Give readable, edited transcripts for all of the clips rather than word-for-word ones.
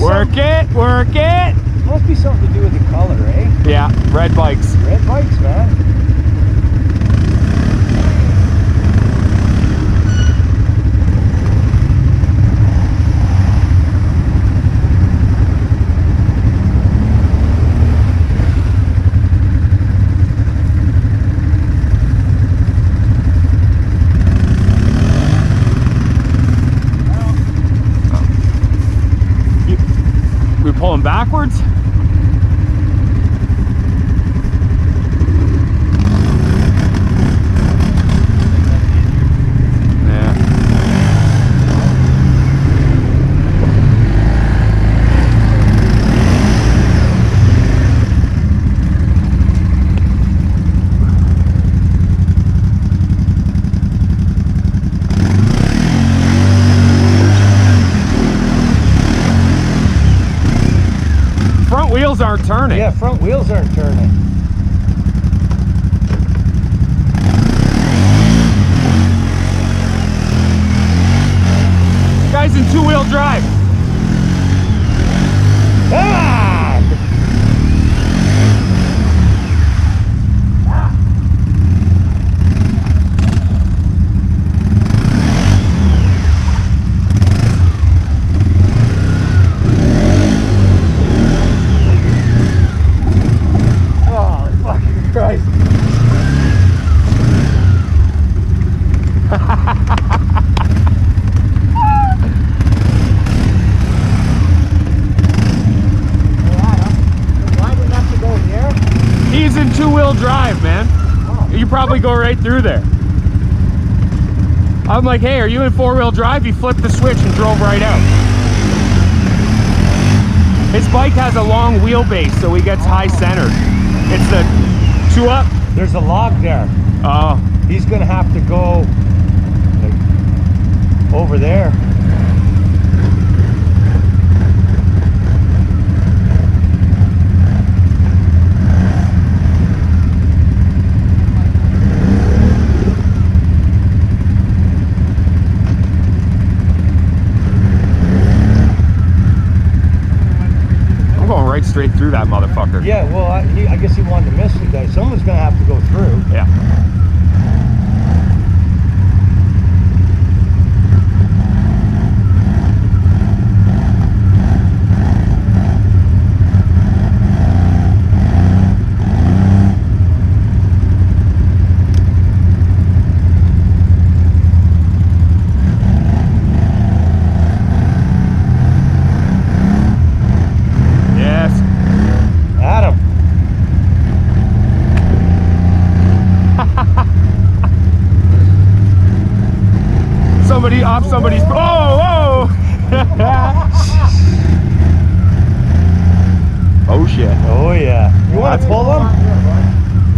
Work it, work it. Must be something to do with the color, eh? Yeah, red bikes. Red bikes, man. We pulling backwards? Wheels aren't turning. Yeah, front wheels aren't turning. Guy's in two-wheel drive. Ah! Christ. Why didn't have to go there? He's in two-wheel drive, man. Oh. You probably go right through there. I'm like, hey, are you in four-wheel drive? He flipped the switch and drove right out. His bike has a long wheelbase, so he gets high-centered. It's the two up. There's a log there. Oh. He's gonna have to go like over there. I'm going right straight through that motherfucker. Yeah, well, I guess he wanted to miss the guy. Someone's gonna have to go through. Yeah. Off somebody's. Oh, oh! Oh shit! Oh yeah! You want to pull them?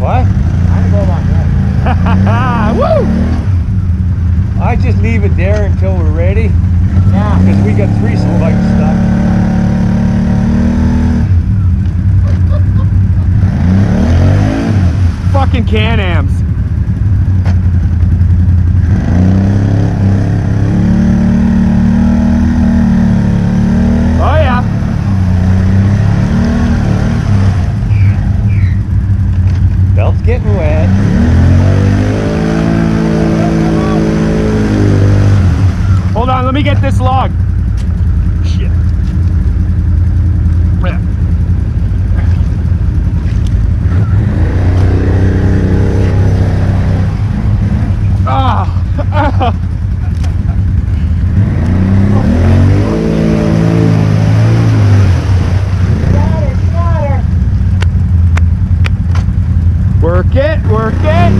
What? I'm going on. Woo! I just leave it there until we're ready. Yeah. Because we got three bikes stuck. Fucking Can-Ams. Belt's getting wet. Hold on, let me get this log. Shit. Ah. Work it, work it.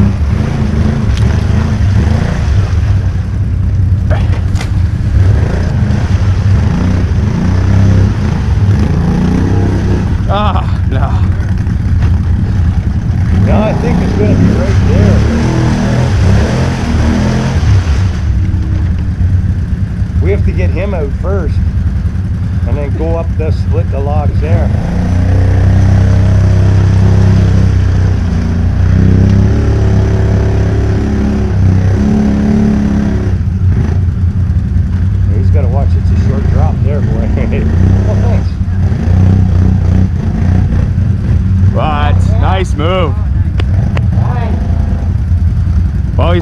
Ah, no. No, I think it's going to be right there. We have to get him out first and then go up the split the logs there. He's got to watch, it's a short drop there, boy. Oh, thanks.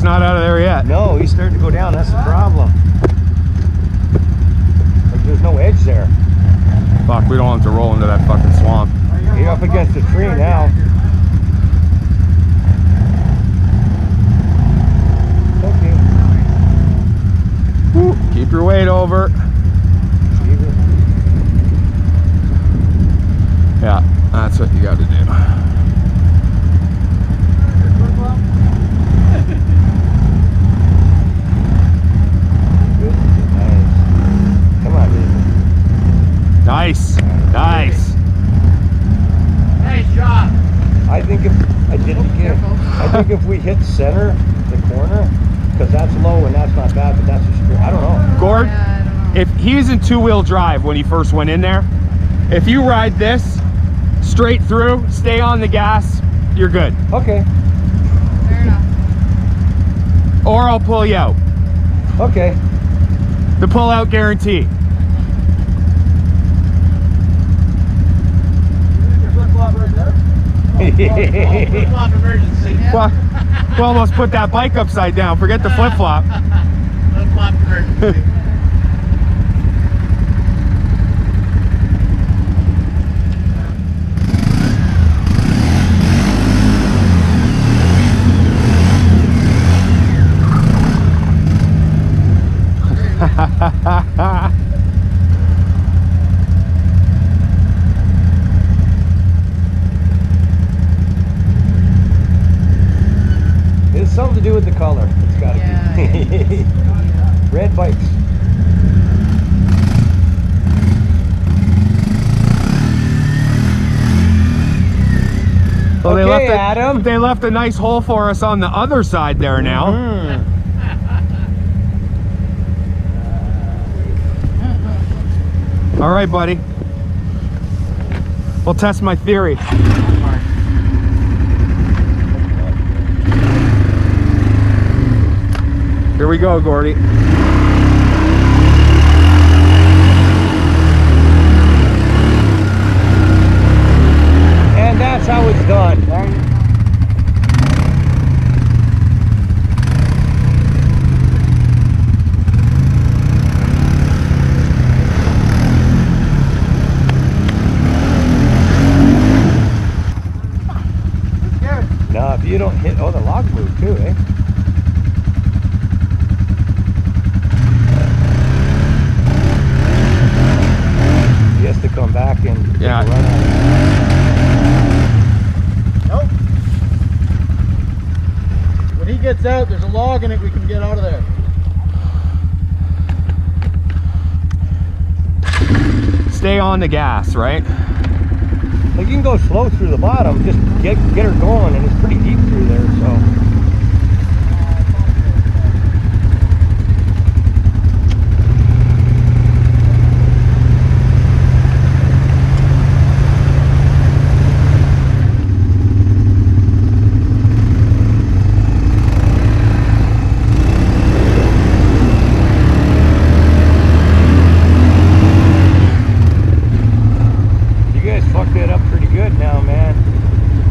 not out of there yet. No, he's starting to go down. That's the problem. Like there's no edge there. Fuck, we don't want him to roll into that fucking swamp. You're up against a tree now. Okay. Woo. Keep your weight over. Yeah, that's what you got to do. Come on, baby. Nice, nice. Nice job. I think if I did it again, I think if we hit center, the corner, because that's low and that's not bad, but that's a straight. I don't know. Gord, if he's in two-wheel drive when he first went in there, if you ride this straight through, stay on the gas, you're good. Okay. Fair enough. Or I'll pull you out. Okay. The pull-out guarantee. Flip-flop emergency. Well, we almost put that bike upside down. Forget the flip-flop. Flip-flop emergency. It's something to do with the color. It's got to be. Red bikes. Well, Okay, Adam. They left a nice hole for us on the other side there now. Mm. All right, buddy. We'll test my theory. Here we go, Gordy. And that's how it's done. Now, if you don't hit, oh, the log moved too, eh? He has to come back and Yeah. take a run at it. Nope. When he gets out, there's a log in it, we can get out of there. Stay on the gas, right? Like you can go slow through the bottom, just get her going, and it's pretty deep through there, so.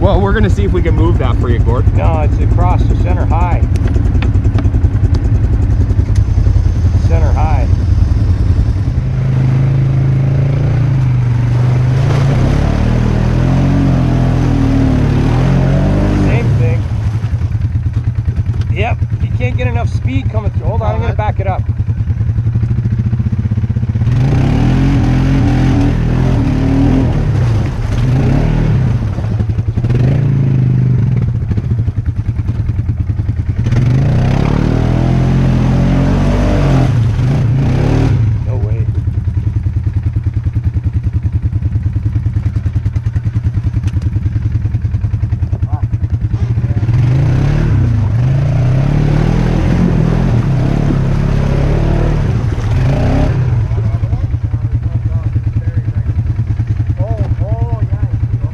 Well, we're gonna see if we can move that for you, Gord. No, it's across the center high. Center high. Same thing. Yep, you can't get enough speed coming through. Hold on, I'm gonna back it up.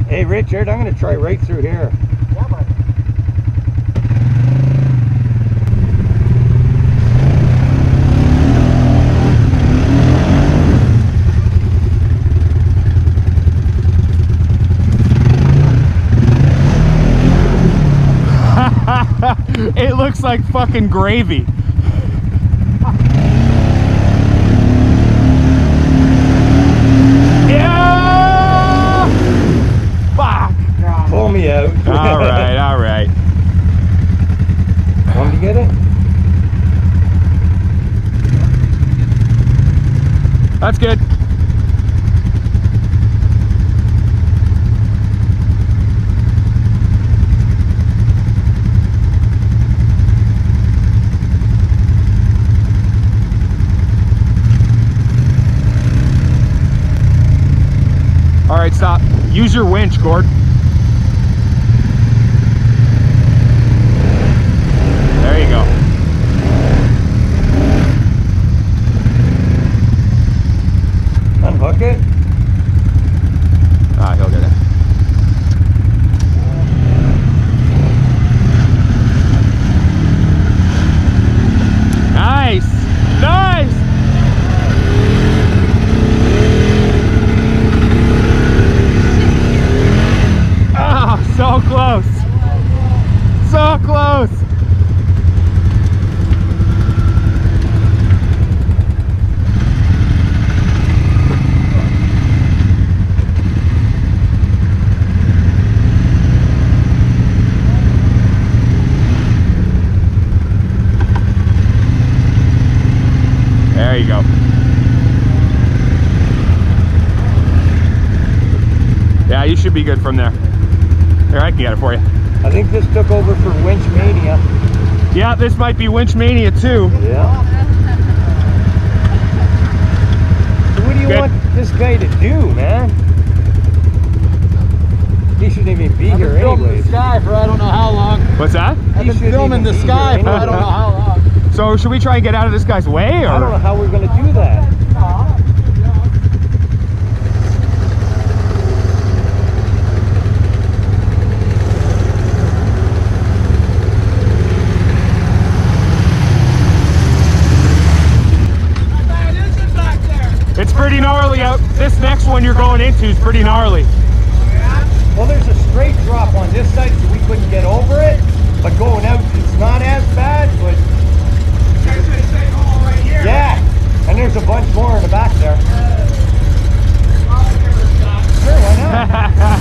Hey Richard, I'm going to try right through here. Yeah, bud. It looks looks like fucking gravy. Yeah! Fuck! Pull me out. All right, all right. Want me to get it? That's good. All right, stop. Use your winch, Gord. There you go. Unhook it. Ah, he'll get it. Nice! Nice! Oh, so close! So close! There you go. Yeah, you should be good from there. Here, I can get it for you. I think this took over for Winch Mania. Yeah, this might be Winch Mania too. Yeah. So what do you Good. want this guy to do, man? He shouldn't even be I've here been filming anyways. the sky for I don't know how long. What's that? I've been shouldn't filming the even be sky here for I don't know anyway. how long. So should we try and get out of this guy's way, I don't know or? how we're gonna do that. It's pretty gnarly out. This next one you're going into is pretty gnarly. Well, there's a straight drop on this side, so we couldn't get over it. But going out, it's not as bad, but yeah. And there's a bunch more in the back there. Sure, why not?